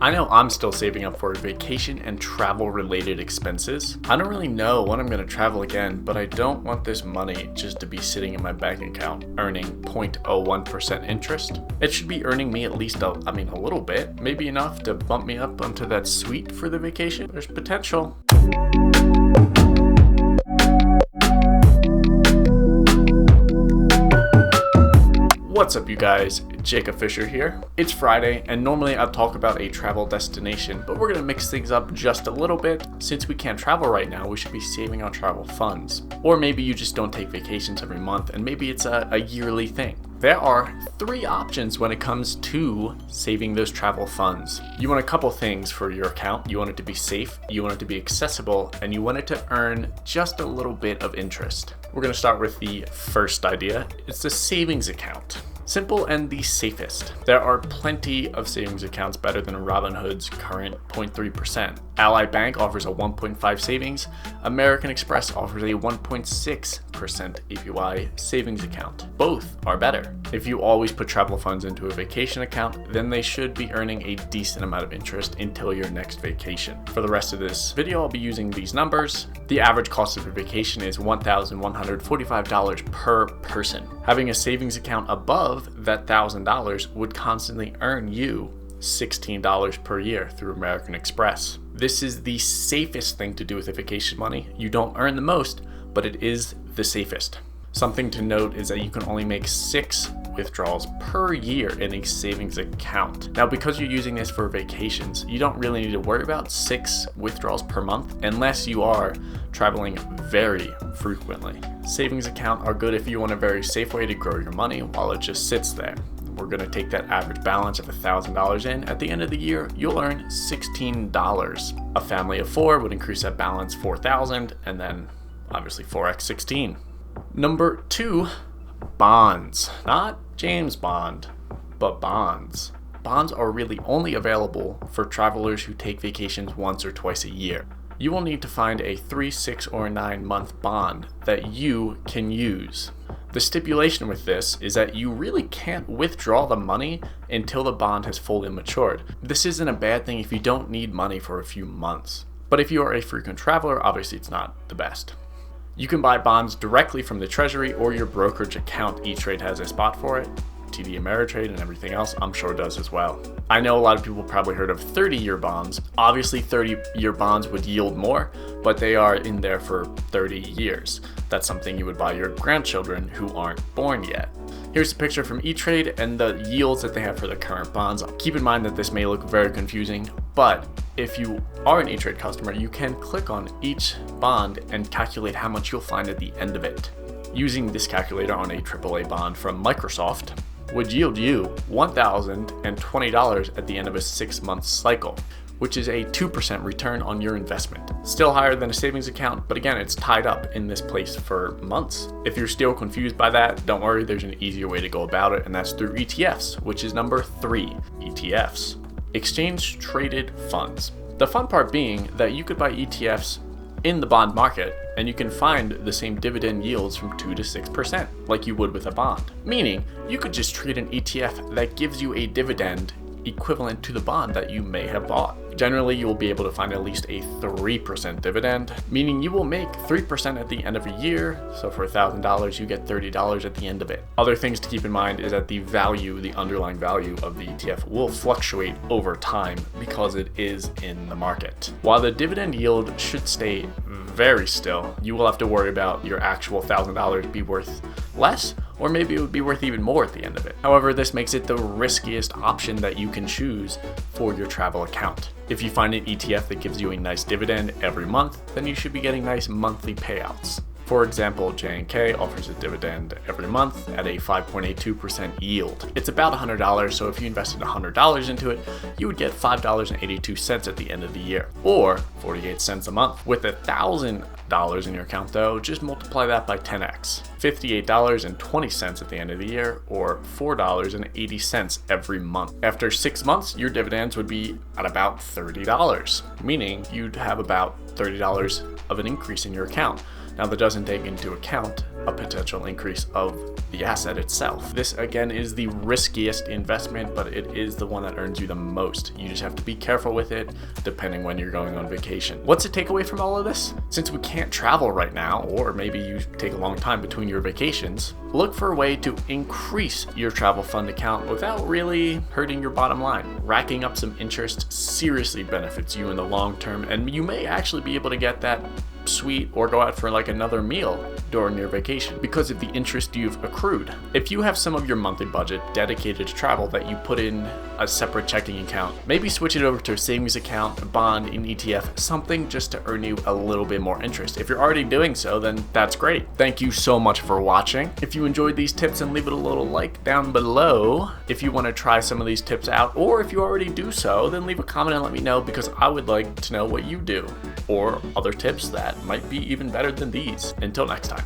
I know I'm still saving up for vacation and travel related expenses. I don't really know when I'm going to travel again, but I don't want this money just to be sitting in my bank account earning 0.01% interest. It should be earning me at least a little bit, maybe enough to bump me up onto that suite for the vacation. There's potential. What's up, you guys? Jacob Fisher here. It's Friday, and normally I'd talk about a travel destination, but we're gonna mix things up just a little bit. Since we can't travel right now, we should be saving our travel funds. Or maybe you just don't take vacations every month, and maybe it's a yearly thing. There are three options when it comes to saving those travel funds. You want a couple things for your account. You want it to be safe, you want it to be accessible, and you want it to earn just a little bit of interest. We're gonna start with the first idea. It's the savings account. Simple and the safest. There are plenty of savings accounts better than Robhinhood's current 0.3%. Ally Bank offers a 1.5 savings. American Express offers a 1.6% APY savings account. Both are better. If you always put travel funds into a vacation account, then they should be earning a decent amount of interest until your next vacation. For the rest of this video, I'll be using these numbers. The average cost of a vacation is $1,145 per person. Having a savings account above that $1,000 would constantly earn you $16 per year through American Express. This is the safest thing to do with the vacation money. You don't earn the most, but it is the safest. Something to note is that you can only make 6 withdrawals per year in a savings account. Now, because you're using this for vacations, you don't really need to worry about 6 withdrawals per month unless you are traveling very frequently. Savings accounts are good if you want a very safe way to grow your money while it just sits there. We're going to take that average balance of $1,000 in. At the end of the year, you'll earn $16. A family of 4 would increase that balance $4,000, and then obviously 4x 16. Number 2, bonds. Not James Bond, but bonds. Bonds are really only available for travelers who take vacations once or twice a year. You will need to find a 3, 6, or 9 month bond that you can use. The stipulation with this is that you really can't withdraw the money until the bond has fully matured. This isn't a bad thing if you don't need money for a few months. But if you are a frequent traveler, obviously it's not the best. You can buy bonds directly from the Treasury or your brokerage account. E-Trade has a spot for it. TD Ameritrade and everything else I'm sure does as well. I know a lot of people probably heard of 30-year bonds. Obviously 30-year bonds would yield more, but they are in there for 30 years. That's something you would buy your grandchildren who aren't born yet. Here's a picture from E-Trade and the yields that they have for the current bonds. Keep in mind that this may look very confusing, but if you are an E-Trade customer, you can click on each bond and calculate how much you'll find at the end of it. Using this calculator on a AAA bond from Microsoft would yield you $1,020 at the end of a 6-month cycle, which is a 2% return on your investment. Still higher than a savings account, but again, it's tied up in this place for months. If you're still confused by that, don't worry, there's an easier way to go about it, and that's through ETFs, which is number 3, ETFs. Exchange traded funds. The fun part being that you could buy ETFs in the bond market, and you can find the same dividend yields from 2 to 6% like you would with a bond. Meaning, you could just trade an ETF that gives you a dividend equivalent to the bond that you may have bought. Generally, you will be able to find at least a 3% dividend, meaning you will make 3% at the end of a year. So for $1,000, you get $30 at the end of it. Other things to keep in mind is that the underlying value of the ETF will fluctuate over time because it is in the market. While the dividend yield should stay very still, you will have to worry about your actual $1,000 be worth less, or maybe it would be worth even more at the end of it. However, this makes it the riskiest option that you can choose for your travel account. If you find an ETF that gives you a nice dividend every month, then you should be getting nice monthly payouts. For example, J&K offers a dividend every month at a 5.82% yield. It's about $100, so if you invested $100 into it, you would get $5.82 at the end of the year, or 48 cents a month. With $1,000 in your account though, just multiply that by 10x. $58.20 at the end of the year, or $4.80 every month. After 6 months, your dividends would be at about $30, meaning you'd have about $30 of an increase in your account. Now, that doesn't take into account a potential increase of the asset itself. This again is the riskiest investment, but it is the one that earns you the most. You just have to be careful with it depending when you're going on vacation. What's the takeaway from all of this? Since we can't travel right now, or maybe you take a long time between your vacations, look for a way to increase your travel fund account without really hurting your bottom line. Racking up some interest seriously benefits you in the long term, and you may actually be able to get that sweet or go out for like another meal during your vacation because of the interest you've accrued. If you have some of your monthly budget dedicated to travel that you put in a separate checking account, maybe switch it over to a savings account, a bond, an ETF, something just to earn you a little bit more interest. If you're already doing so, then that's great. Thank you so much for watching. If you enjoyed these tips, then leave it a little like down below. If you want to try some of these tips out, or if you already do so, then leave a comment and let me know, because I would like to know what you do or other tips that might be even better than these. Until next time.